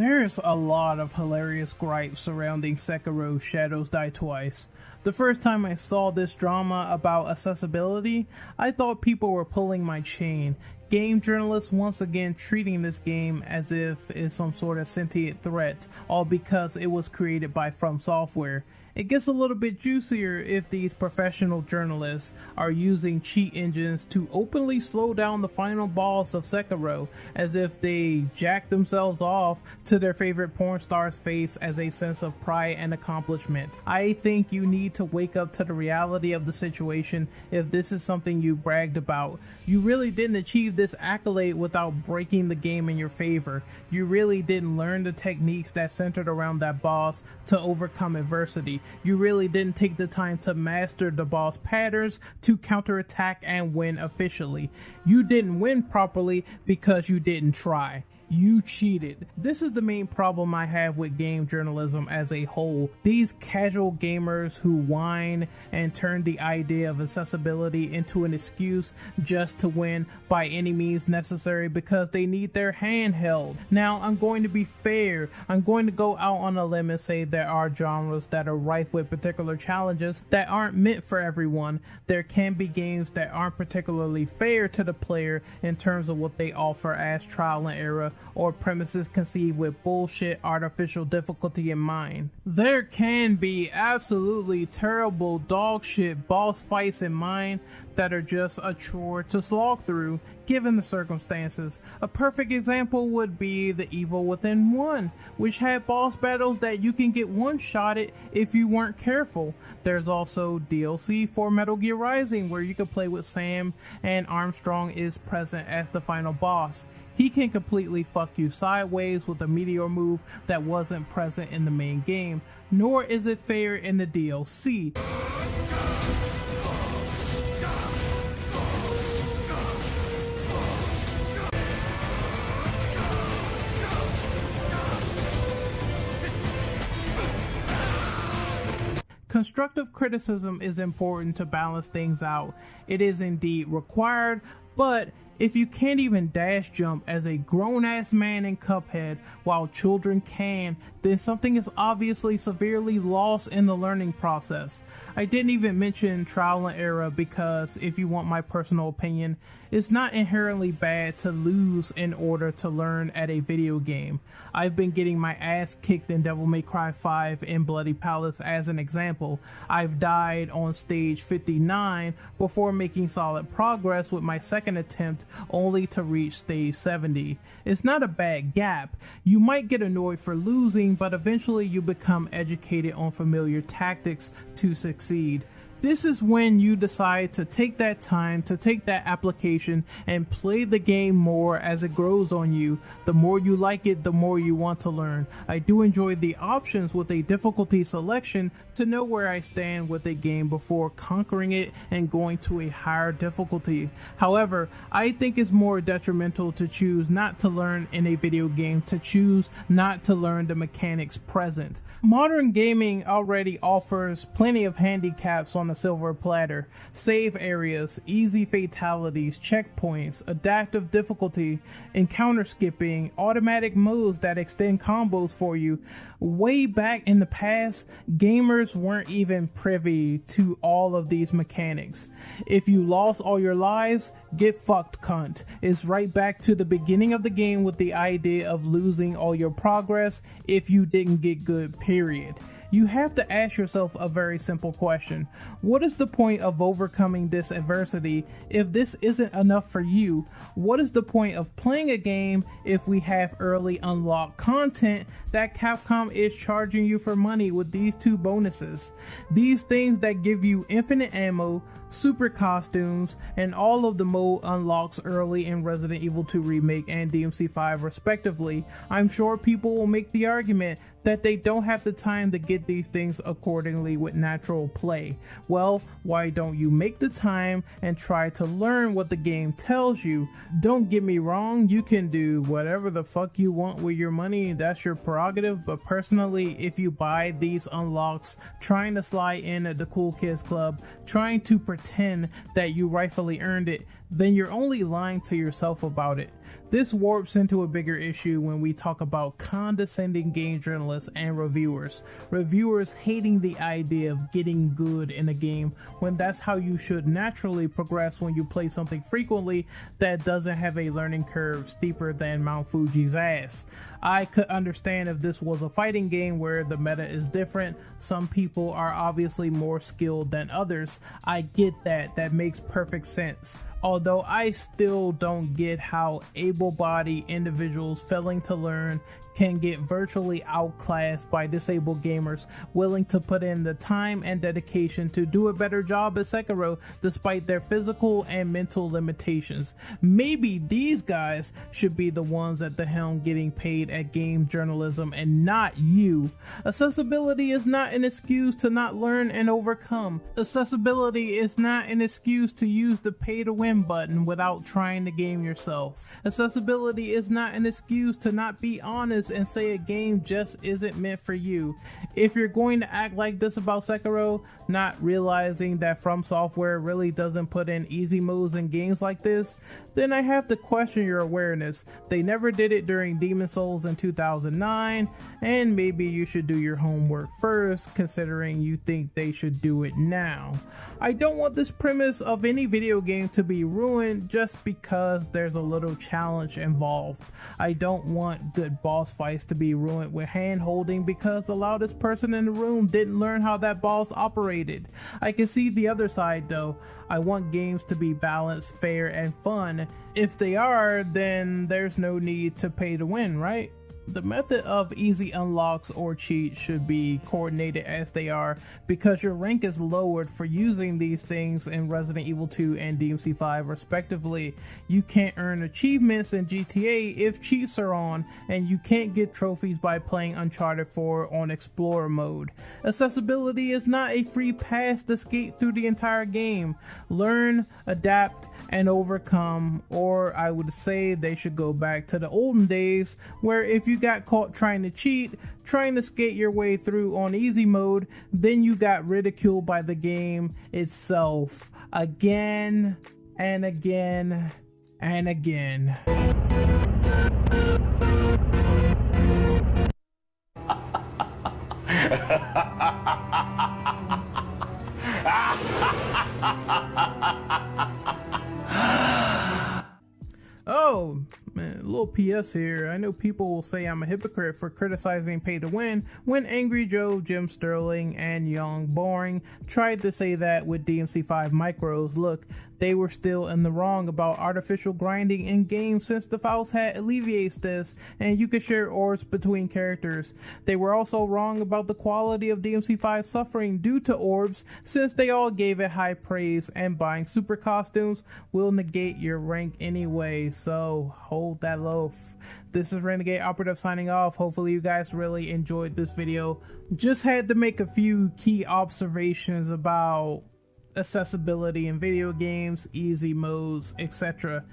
There's a lot of hilarious gripes surrounding Sekiro Shadows Die Twice. The first time I saw this drama about accessibility, I thought people were pulling my chain. Game journalists once again treating this game as if it's some sort of sentient threat, all because it was created by From Software. It gets a little bit juicier if these professional journalists are using cheat engines to openly slow down the final boss of Sekiro, as if they jack themselves off to their favorite porn star's face as a sense of pride and accomplishment. I think you need to wake up to the reality of the situation if this is something you bragged about. You really didn't achieve this accolade without breaking the game in your favor. You really didn't learn the techniques that centered around that boss to overcome adversity. You really didn't take the time to master the boss patterns to counterattack and win efficiently. You didn't win properly because you didn't try. You cheated. This is the main problem I have with game journalism as a whole. These casual gamers who whine and turn the idea of accessibility into an excuse just to win by any means necessary because they need their hand held. Now, I'm going to be fair. I'm going to go out on a limb and say there are genres that are rife with particular challenges that aren't meant for everyone. There can be games that aren't particularly fair to the player in terms of what they offer as trial and error, or premises conceived with bullshit artificial difficulty in mind. There can be absolutely terrible dog shit boss fights in mind that are just a chore to slog through given the circumstances. A perfect example would be The Evil Within 1, which had boss battles that you can get one-shotted if you weren't careful. There's also DLC for Metal Gear Rising, where you can play with Sam and Armstrong is present as the final boss. He can completely fuck you sideways with a meteor move that wasn't present in the main game, nor is it fair in the DLC. Constructive criticism is important to balance things out. It is indeed required, but if you can't even dash jump as a grown-ass man in Cuphead while children can, then something is obviously severely lost in the learning process. I didn't even mention trial and error because, if you want my personal opinion, it's not inherently bad to lose in order to learn at a video game. I've been getting my ass kicked in Devil May Cry 5 and Bloody Palace as an example. I've died on stage 59 before making solid progress with my second attempt, only to reach stage 70. It's not a bad gap. You might get annoyed for losing, but eventually you become educated on familiar tactics to succeed. This is when you decide to take that time, to take that application and play the game more as it grows on you. The more you like it, the more you want to learn. I do enjoy the options with a difficulty selection to know where I stand with a game before conquering it and going to a higher difficulty. However, I think it's more detrimental to choose not to learn in a video game, to choose not to learn the mechanics present. Modern gaming already offers plenty of handicaps on a silver platter: save areas, easy fatalities, checkpoints, adaptive difficulty, encounter skipping, automatic moves that extend combos for you. Way back in the past, gamers weren't even privy to all of these mechanics. If you lost all your lives, get fucked, cunt. It's right back to the beginning of the game with the idea of losing all your progress if you didn't get good, period. You have to ask yourself a very simple question. What is the point of overcoming this adversity if this isn't enough for you? What is the point of playing a game if we have early unlocked content that Capcom is charging you for money with these two bonuses? These things that give you infinite ammo, super costumes, and all of the mode unlocks early in Resident Evil 2 Remake and DMC 5 respectively. I'm sure people will make the argument that they don't have the time to get these things accordingly with natural play. Well, why don't you make the time and try to learn what the game tells you? Don't get me wrong, you can do whatever the fuck you want with your money, that's your prerogative, but personally, if you buy these unlocks trying to slide in at the Cool Kids Club, trying to pretend that you rightfully earned it, then you're only lying to yourself about it. This warps into a bigger issue when we talk about condescending game journalists and reviewers. Reviewers hating the idea of getting good in a game when that's how you should naturally progress when you play something frequently that doesn't have a learning curve steeper than Mount Fuji's ass. I could understand if this was a fighting game where the meta is different. Some people are obviously more skilled than others. I get that. That makes perfect sense. Although I still don't get how able-bodied individuals failing to learn can get virtually outclassed by disabled gamers willing to put in the time and dedication to do a better job at Sekiro despite their physical and mental limitations. Maybe these guys should be the ones at the helm getting paid at game journalism and not you. Accessibility is not an excuse to not learn and overcome. Accessibility is not an excuse to use the pay to win button without trying the game yourself. Accessibility is not an excuse to not be honest and say a game just isn't meant for you. If you're going to act like this about Sekiro, not realizing that From Software really doesn't put in easy modes in games like this, then I have to question your awareness. They never did it during Demon Souls in 2009, and maybe you should do your homework first, considering you think they should do it now. I don't want this premise of any video game to be ruined just because there's a little challenge involved. I don't want good boss fights to be ruined with hand holding because the loudest person in the room didn't learn how that boss operated. I can see the other side though. I want games to be balanced, fair, and fun. If they are, then there's no need to pay to win, right? The method of easy unlocks or cheats should be coordinated as they are, because your rank is lowered for using these things in Resident Evil 2 and DMC 5 respectively. You can't earn achievements in GTA if cheats are on, and you can't get trophies by playing Uncharted 4 on Explorer mode. Accessibility is not a free pass to skate through the entire game. Learn, adapt, and overcome, or I would say they should go back to the olden days where if you got caught trying to cheat, trying to skate your way through on easy mode, then you got ridiculed by the game itself again and again and again. Oh, man, a little PS here. I know people will say I'm a hypocrite for criticizing pay to win when Angry Joe, Jim Sterling, and Young Boring tried to say that with DMC 5 micros. Look, they were still in the wrong about artificial grinding in games since the Faust hat alleviates this and you can share orbs between characters. They were also wrong about the quality of DMC 5 suffering due to orbs since they all gave it high praise, and buying super costumes will negate your rank anyway, so hold that loaf. This is Renegade Operative signing off. Hopefully you guys really enjoyed this video. Just had to make a few key observations about accessibility in video games, easy modes, etc.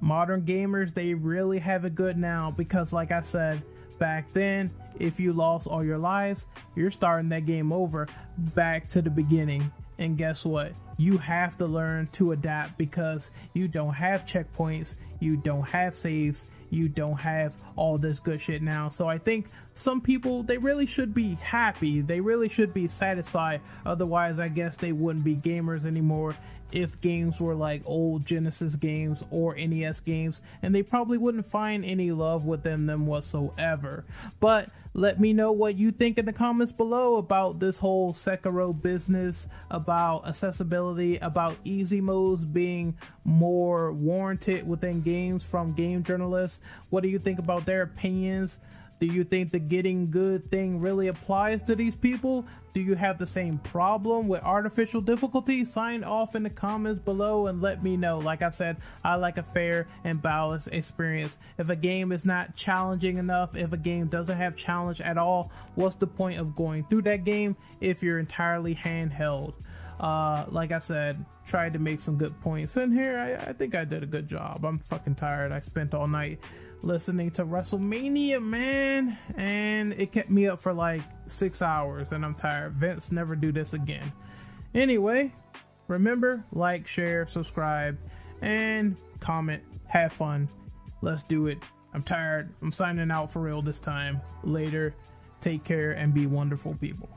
Modern gamers, they really have it good now because, like I said, back then, if you lost all your lives, you're starting that game over back to the beginning. And guess what? You have to learn to adapt because you don't have checkpoints, you don't have saves, you don't have all this good shit now. So I think some people, they really should be happy, they really should be satisfied. Otherwise, I guess they wouldn't be gamers anymore if games were like old Genesis games or NES games, and they probably wouldn't find any love within them whatsoever. But let me know what you think in the comments below about this whole Sekiro business, about accessibility, about easy modes being more warranted within games from game journalists. What do you think about their opinions? Do you think the getting good thing really applies to these people? Do you have the same problem with artificial difficulty? Sign off in the comments below and let me know. Like I said, I like a fair and balanced experience. If a game is not challenging enough, if a game doesn't have challenge at all, what's the point of going through that game if you're entirely handheld? Like I said, tried to make some good points in here. I think I did a good job. I'm fucking tired. I spent all night listening to WrestleMania, man, and it kept me up for like 6 hours, and I'm tired. Vince, never do this again. Anyway, remember, like, share, subscribe, and comment. Have fun. Let's do it. I'm tired. I'm signing out for real this time. Later. Take care and be wonderful people.